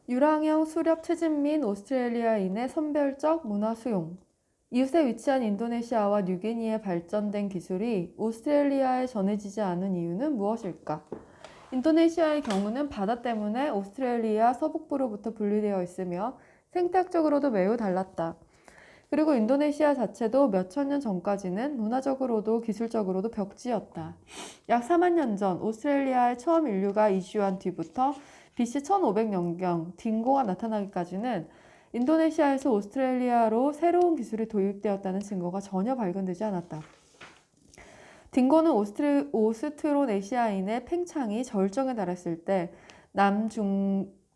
유랑형 수렵 채집 및 오스트레일리아인의 선별적 문화 수용. 이웃에 위치한 인도네시아와 뉴기니에 발전된 기술이 오스트레일리아에 전해지지 않은 이유는 무엇일까? 인도네시아의 경우는 바다 때문에 오스트레일리아 서북부로부터 분리되어 있으며 생태학적으로도 매우 달랐다. 그리고 인도네시아 자체도 몇천 년 전까지는 문화적으로도 기술적으로도 벽지였다. 약 4만 년 전 오스트레일리아에 처음 인류가 이주한 뒤부터 BC 1500년경 딩고가 나타나기까지는 인도네시아에서 오스트레일리아로 새로운 기술이 도입되었다는 증거가 전혀 발견되지 않았다. 딩고는 오스트로네시아인의 팽창이 절정에 달했을 때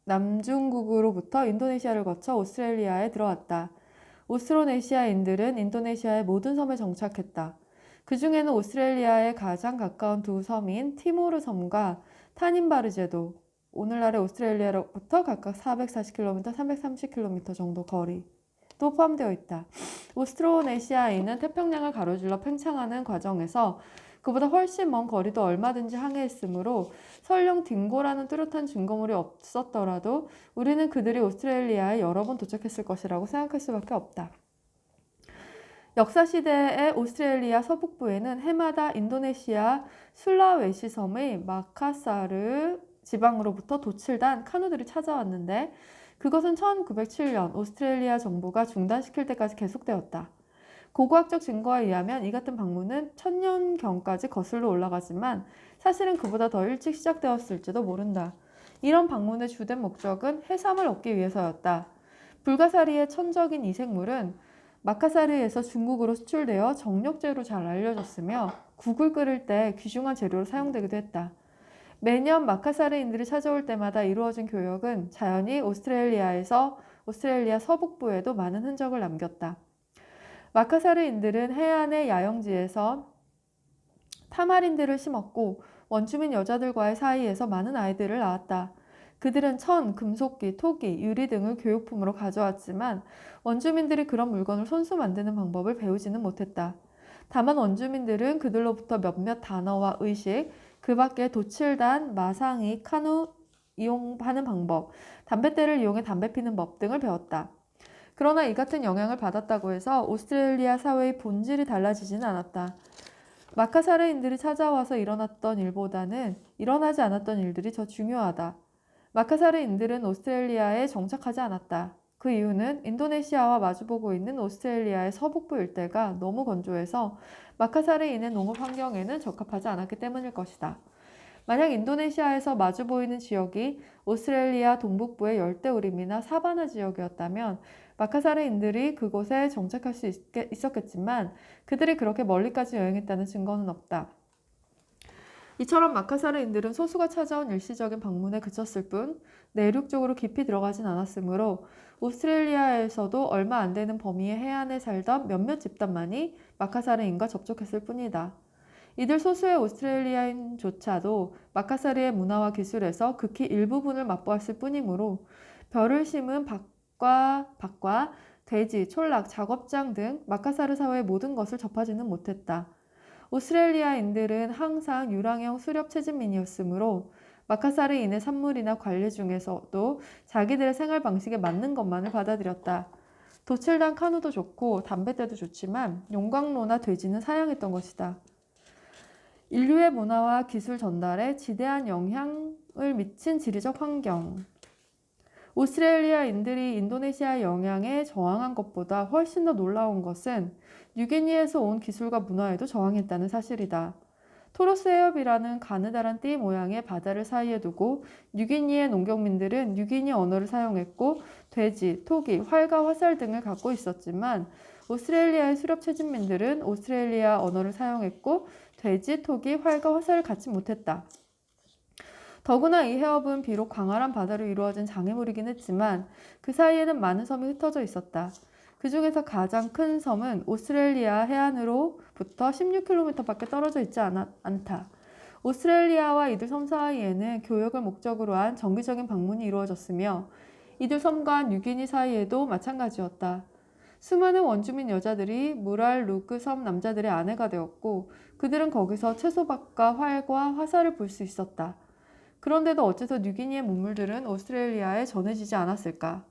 남중국으로부터 인도네시아를 거쳐 오스트레일리아에 들어왔다. 오스트로네시아인들은 인도네시아의 모든 섬에 정착했다. 그 중에는 오스트레일리아에 가장 가까운 두 섬인 티모르 섬과 타닌바르제도, 오늘날의 오스트레일리아로부터 각각 440km, 330km 정도 거리도 포함되어 있다. 오스트로네시아인은 태평양을 가로질러 팽창하는 과정에서 그보다 훨씬 먼 거리도 얼마든지 항해했으므로 설령 딩고라는 뚜렷한 증거물이 없었더라도 우리는 그들이 오스트레일리아에 여러 번 도착했을 것이라고 생각할 수밖에 없다. 역사시대의 오스트레일리아 서북부에는 해마다 인도네시아 술라웨시 섬의 마카사르 지방으로부터 도칠단 카누들이 찾아왔는데 그것은 1907년 오스트레일리아 정부가 중단시킬 때까지 계속되었다. 고고학적 증거에 의하면 이 같은 방문은 1000년경까지 거슬러 올라가지만 사실은 그보다 더 일찍 시작되었을지도 모른다. 이런 방문의 주된 목적은 해삼을 얻기 위해서였다. 불가사리의 천적인 이 생물은 마카사르에서 중국으로 수출되어 정력제로 잘 알려졌으며 국을 끓일 때 귀중한 재료로 사용되기도 했다. 매년 마카사르인들이 찾아올 때마다 이루어진 교역은 자연히 오스트레일리아 서북부에도 많은 흔적을 남겼다. 마카사르인들은 해안의 야영지에서 타마린드를 심었고 원주민 여자들과의 사이에서 많은 아이들을 낳았다. 그들은 천, 금속기, 토기, 유리 등을 교육품으로 가져왔지만 원주민들이 그런 물건을 손수 만드는 방법을 배우지는 못했다. 다만 원주민들은 그들로부터 몇몇 단어와 의식, 그 밖에 도칠단, 마상이, 카누 이용하는 방법, 담뱃대를 이용해 담배 피는 법 등을 배웠다. 그러나 이 같은 영향을 받았다고 해서 오스트레일리아 사회의 본질이 달라지지는 않았다. 마카사르인들이 찾아와서 일어났던 일보다는 일어나지 않았던 일들이 더 중요하다. 마카사르인들은 오스트레일리아에 정착하지 않았다. 그 이유는 인도네시아와 마주보고 있는 오스트레일리아의 서북부 일대가 너무 건조해서 마카사르인의 농업 환경에는 적합하지 않았기 때문일 것이다. 만약 인도네시아에서 마주 보이는 지역이 오스트레일리아 동북부의 열대우림이나 사바나 지역이었다면 마카사르인들이 그곳에 정착할 수 있었겠지만 그들이 그렇게 멀리까지 여행했다는 증거는 없다. 이처럼 마카사르인들은 소수가 찾아온 일시적인 방문에 그쳤을 뿐 내륙 쪽으로 깊이 들어가진 않았으므로 오스트레일리아에서도 얼마 안 되는 범위의 해안에 살던 몇몇 집단만이 마카사르인과 접촉했을 뿐이다. 이들 소수의 오스트레일리아인조차도 마카사르의 문화와 기술에서 극히 일부분을 맛보았을 뿐이므로 벼를 심은 밭과 돼지, 촌락, 작업장 등 마카사르 사회의 모든 것을 접하지는 못했다. 오스트레일리아인들은 항상 유랑형 수렵 채집민이었으므로 마카사르인의 산물이나 관리 중에서도 자기들의 생활 방식에 맞는 것만을 받아들였다. 도칠단 카누도 좋고 담뱃대도 좋지만 용광로나 돼지는 사양했던 것이다. 인류의 문화와 기술 전달에 지대한 영향을 미친 지리적 환경. 오스트레일리아인들이 인도네시아 영향에 저항한 것보다 훨씬 더 놀라운 것은 뉴기니에서 온 기술과 문화에도 저항했다는 사실이다. 토로스 해협이라는 가느다란 띠 모양의 바다를 사이에 두고 뉴기니의 농경민들은 뉴기니 언어를 사용했고 돼지, 토기, 활과 화살 등을 갖고 있었지만 오스트레일리아의 수렵 채집민들은 오스트레일리아 언어를 사용했고 돼지, 토기, 활과 화살을 갖지 못했다. 더구나 이 해협은 비록 광활한 바다로 이루어진 장애물이긴 했지만 그 사이에는 많은 섬이 흩어져 있었다. 그 중에서 가장 큰 섬은 오스트레일리아 해안으로부터 16km밖에 떨어져 있지 않다. 오스트레일리아와 이들 섬 사이에는 교역을 목적으로 한 정기적인 방문이 이루어졌으며 이들 섬과 뉴기니 사이에도 마찬가지였다. 수많은 원주민 여자들이 무랄루크 섬 남자들의 아내가 되었고 그들은 거기서 채소밭과 활과 화살을 볼 수 있었다. 그런데도 어째서 뉴기니의 문물들은 오스트레일리아에 전해지지 않았을까?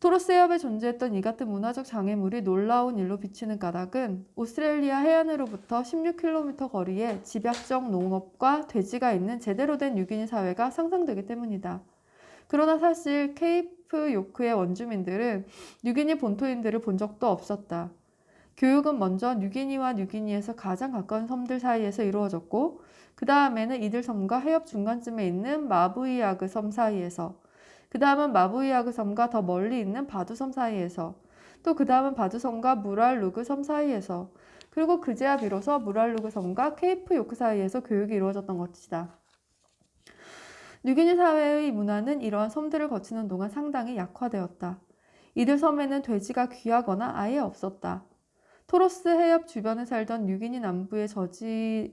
토로스 해협에 존재했던 이 같은 문화적 장애물이 놀라운 일로 비치는 까닭은 오스트레일리아 해안으로부터 16km 거리에 집약적 농업과 돼지가 있는 제대로 된 뉴기니 사회가 상상되기 때문이다. 그러나 사실 케이프 요크의 원주민들은 뉴기니 본토인들을 본 적도 없었다. 교육은 먼저 뉴기니와 뉴기니에서 가장 가까운 섬들 사이에서 이루어졌고, 그 다음에는 이들 섬과 해협 중간쯤에 있는 마부이아그 섬 사이에서, 그 다음은 마부이아그 섬과 더 멀리 있는 바두섬 사이에서, 또 그 다음은 바두섬과 무랄루그 섬 사이에서, 그리고 그제야 비로소 무랄루그 섬과 케이프 요크 사이에서 교육이 이루어졌던 것이다. 뉴기니 사회의 문화는 이러한 섬들을 거치는 동안 상당히 약화되었다. 이들 섬에는 돼지가 귀하거나 아예 없었다. 토로스 해협 주변에 살던 뉴기니 남부의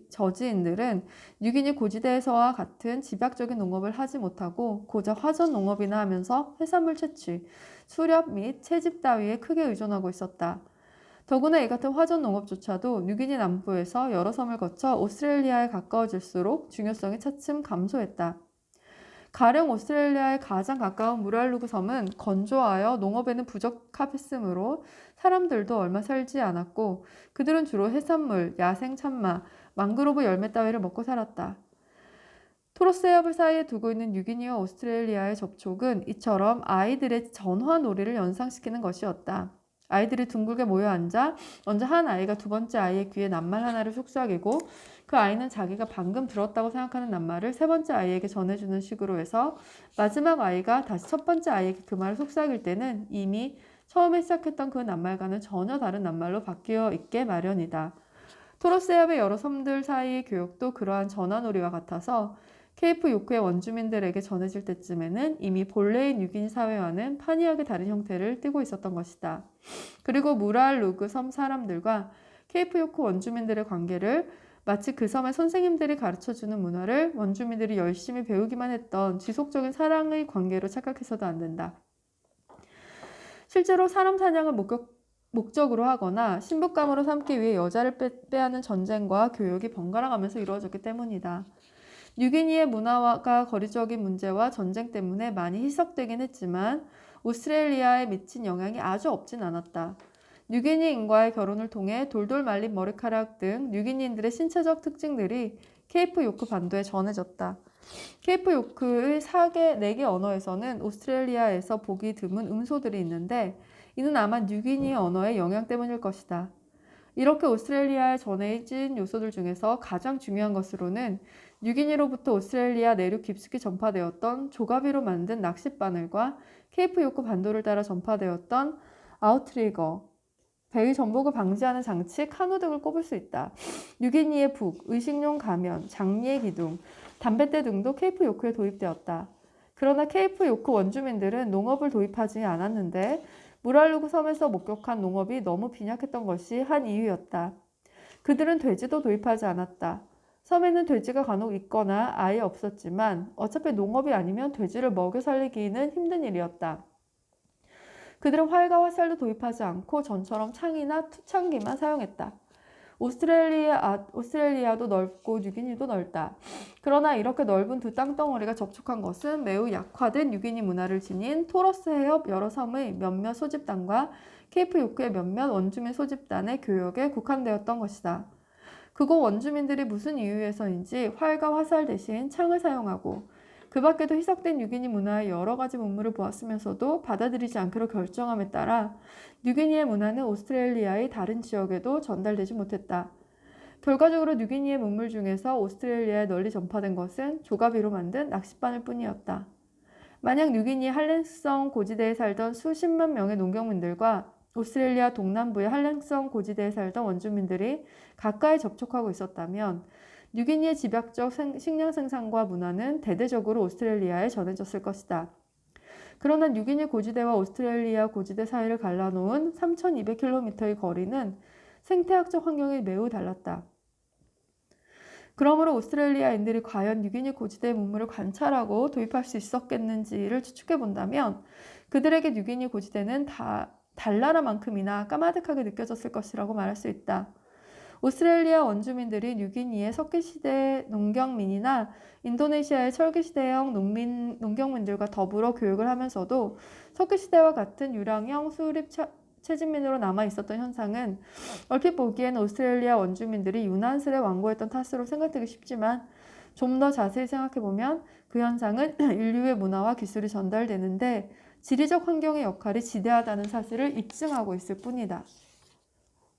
저지인들은 뉴기니 고지대에서와 같은 집약적인 농업을 하지 못하고 고작 화전 농업이나 하면서 해산물 채취, 수렵 및 채집 따위에 크게 의존하고 있었다. 더구나 이 같은 화전 농업조차도 뉴기니 남부에서 여러 섬을 거쳐 오스트레일리아에 가까워질수록 중요성이 차츰 감소했다. 가령 오스트레일리아의 가장 가까운 무랄루그 섬은 건조하여 농업에는 부적합했으므로 사람들도 얼마 살지 않았고 그들은 주로 해산물, 야생 참마, 망그로브 열매 따위를 먹고 살았다. 토로스 해협을 사이에 두고 있는 뉴기니와 오스트레일리아의 접촉은 이처럼 아이들의 전화 놀이를 연상시키는 것이었다. 아이들이 둥글게 모여 앉아 먼저 한 아이가 두 번째 아이의 귀에 낱말 하나를 속삭이고 그 아이는 자기가 방금 들었다고 생각하는 낱말을 세 번째 아이에게 전해주는 식으로 해서 마지막 아이가 다시 첫 번째 아이에게 그 말을 속삭일 때는 이미 처음에 시작했던 그 낱말과는 전혀 다른 낱말로 바뀌어 있게 마련이다. 토로스 해협의 여러 섬들 사이의 교육도 그러한 전화놀이와 같아서 케이프 요크의 원주민들에게 전해질 때쯤에는 이미 본래의 뉴기니 사회와는 판이하게 다른 형태를 띠고 있었던 것이다. 그리고 무랄루그 섬 사람들과 케이프 요크 원주민들의 관계를 마치 그 섬의 선생님들이 가르쳐주는 문화를 원주민들이 열심히 배우기만 했던 지속적인 사랑의 관계로 착각해서도 안 된다. 실제로 사람 사냥을 목적으로 하거나 신부감으로 삼기 위해 여자를 빼앗는 전쟁과 교육이 번갈아 가면서 이루어졌기 때문이다. 뉴기니의 문화가 거리적인 문제와 전쟁 때문에 많이 희석되긴 했지만 오스트레일리아에 미친 영향이 아주 없진 않았다. 뉴기니인과의 결혼을 통해 돌돌 말린 머리카락 등 뉴기니인들의 신체적 특징들이 케이프 요크 반도에 전해졌다. 케이프 요크의 4개 언어에서는 오스트레일리아에서 보기 드문 음소들이 있는데 이는 아마 뉴기니 언어의 영향 때문일 것이다. 이렇게 오스트레일리아에 전해진 요소들 중에서 가장 중요한 것으로는 뉴기니로부터 오스트레일리아 내륙 깊숙이 전파되었던 조가비로 만든 낚싯바늘과 케이프 요크 반도를 따라 전파되었던 아우트리거, 배의 전복을 방지하는 장치, 카누 등을 꼽을 수 있다. 뉴기니의 북, 의식용 가면, 장리의 기둥, 담뱃대 등도 케이프 요크에 도입되었다. 그러나 케이프 요크 원주민들은 농업을 도입하지 않았는데 무랄루그 섬에서 목격한 농업이 너무 빈약했던 것이 한 이유였다. 그들은 돼지도 도입하지 않았다. 섬에는 돼지가 간혹 있거나 아예 없었지만 어차피 농업이 아니면 돼지를 먹여 살리기는 힘든 일이었다. 그들은 활과 화살도 도입하지 않고 전처럼 창이나 투창기만 사용했다. 오스트레일리아도 넓고 뉴기니도 넓다. 그러나 이렇게 넓은 두 땅덩어리가 접촉한 것은 매우 약화된 뉴기니 문화를 지닌 토러스 해협 여러 섬의 몇몇 소집단과 케이프 요크의 몇몇 원주민 소집단의 교역에 국한되었던 것이다. 그곳 원주민들이 무슨 이유에서인지 활과 화살 대신 창을 사용하고 그 밖에도 희석된 뉴기니 문화의 여러 가지 문물을 보았으면서도 받아들이지 않기로 결정함에 따라 뉴기니의 문화는 오스트레일리아의 다른 지역에도 전달되지 못했다. 결과적으로 뉴기니의 문물 중에서 오스트레일리아에 널리 전파된 것은 조가비로 만든 낚싯바늘 뿐이었다. 만약 뉴기니 한랭성 고지대에 살던 수십만 명의 농경민들과 오스트레일리아 동남부의 한랭성 고지대에 살던 원주민들이 가까이 접촉하고 있었다면 뉴기니의 집약적 식량 생산과 문화는 대대적으로 오스트레일리아에 전해졌을 것이다. 그러나 뉴기니 고지대와 오스트레일리아 고지대 사이를 갈라놓은 3,200km의 거리는 생태학적 환경이 매우 달랐다. 그러므로 오스트레일리아인들이 과연 뉴기니 고지대의 문물을 관찰하고 도입할 수 있었겠는지를 추측해 본다면 그들에게 뉴기니 고지대는 달나라만큼이나 까마득하게 느껴졌을 것이라고 말할 수 있다. 오스트레일리아 원주민들이 뉴기니의 석기시대 농경민이나 인도네시아의 철기시대형 농경민들과 더불어 교육을 하면서도 석기시대와 같은 유랑형 수립 채집민으로 남아 있었던 현상은 얼핏 보기엔 오스트레일리아 원주민들이 유난스레 완고했던 탓으로 생각되기 쉽지만 좀 더 자세히 생각해보면 그 현상은 인류의 문화와 기술이 전달되는데 지리적 환경의 역할이 지대하다는 사실을 입증하고 있을 뿐이다.